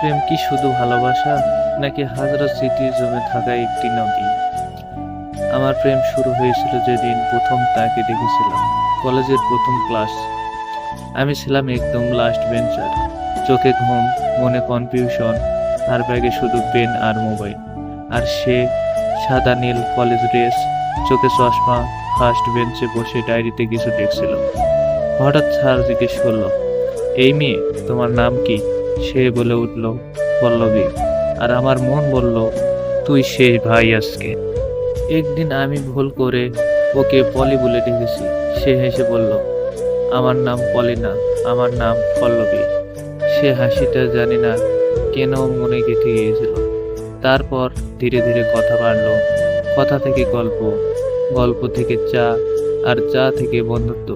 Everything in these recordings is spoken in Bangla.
প্রেম কি শুধু ভালোবাসা, নাকি হাজারো স্মৃতি জমে থাকা একটি নদী? আমার প্রেম শুরু হয়েছিল যেদিন প্রথম তাকে দেখেছিলাম, কলেজের প্রথম ক্লাস। আমি ছিলাম একদম লাস্ট বেঞ্চার। চোখে ঘুম, মনে কনফিউশন, আর ব্যাগে শুধু পেন আর মোবাইল। আর সে সাদা নীল কলেজ ড্রেস, চোখে চশমা, ফার্স্ট বেঞ্চে বসে ডায়েরিতে কিছু লিখছিল। হঠাৎ স্যার জিজ্ঞেস করলো, এই মেয়ে, তোমার নাম কি? সে বলে উঠল, পল্লবী। আর আমার মন বলল, তুই সেই ভাই আজকে। একদিন আমি ভুল করে ওকে পলি বলে ডেকেছি। সে হেসে বলল, আমার নাম পলি না, আমার নাম পল্লবী। সে হাসিটা জানি না কেন মনে গেঁথে গিয়েছিল। তারপর ধীরে ধীরে কথা বাড়লো, কথা থেকে গল্প, গল্প থেকে চা, আর চা থেকে বন্ধুত্ব।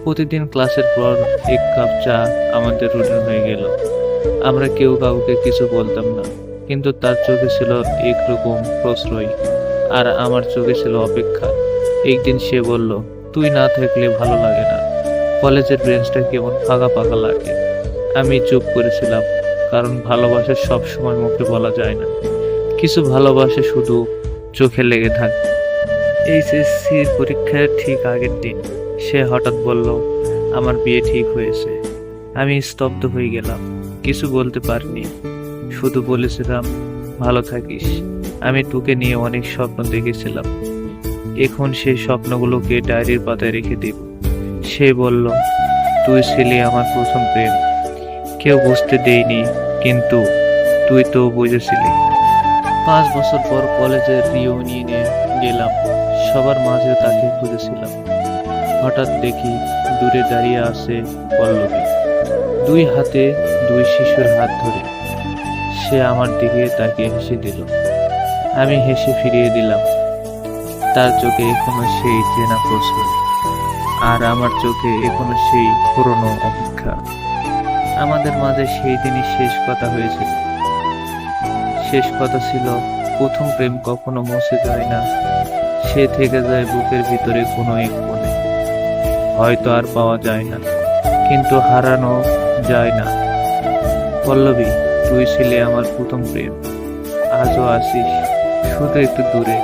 প্রতিদিন ক্লাসের পর এক কাপ চা আমাদের রুটিন হয়ে গেল। আমরা কেউ কাউকে কিছু বলতাম না, কিন্তু তার চোখে ছিল একরকম প্রশ্রয়, আর আমার চোখে ছিল অপেক্ষা। একদিন সে বলল, তুই না থাকলে ভালো লাগে না, কলেজের বেঞ্চটা কেমন ফাঁকা ফাঁকা লাগে। আমি চুপ করেছিলাম, কারণ ভালোবাসা সব সময় মুখে বলা যায় না। কিছু ভালোবাসা শুধু চোখে লেগে থাকে। এইচএসসি পরীক্ষার ঠিক আগের দিন সে হঠাৎ বলল, আমার বিয়ে ঠিক হয়েছে। আমি স্তব্ধ হয়ে গেলাম, কিছু বলতে পারিনি, শুধু বলেছিলাম, ভালো থাকিস। আমি তোকে নিয়ে অনেক স্বপ্ন দেখেছিলাম, এখন সেই স্বপ্নগুলোকে ডায়েরির পাতায় রেখে দিব। সে বলল, তুই ছিলি আমার প্রথম প্রেম, কেউ বুঝতে দেয়নি, কিন্তু তুই তো বুঝেছিলি। 5 বছর পর কলেজের রিউনিয়নে গেলাম, সবার মাঝে তাকে খুঁজেছিলাম। হঠাৎ দেখি দূরে দাঁড়িয়ে আছে পল্লবী, দুই হাতে দুই শিশুর হাত ধরে। সে আমার দিকে তাকিয়ে হেসে দিল, আমি হেসে ফিরিয়ে দিলাম। তার চোখে এখনো সেই চেনা প্রশ্ন, আর আমার চোখে এখনো সেই পুরনো অপেক্ষা। আমাদের মাঝে সেই দিনই শেষ কথা হয়েছিল। শেষ কথা ছিল, প্রথম প্রেম কখনো মুছে যায় না, সে থেকে যায় বুকের ভিতরে কোনো এক কোণে। হয়তো আর পাওয়া যায় না, কিন্তু হারানো যায় না। পল্লবী, তুই ছিলে আমার প্রথম প্রেম, আজও আছিস, শুধু একটু দূরে।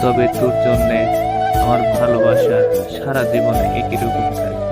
তবে তোর জন্যে আমার ভালোবাসা সারা জীবনে একই রকম থাকবে।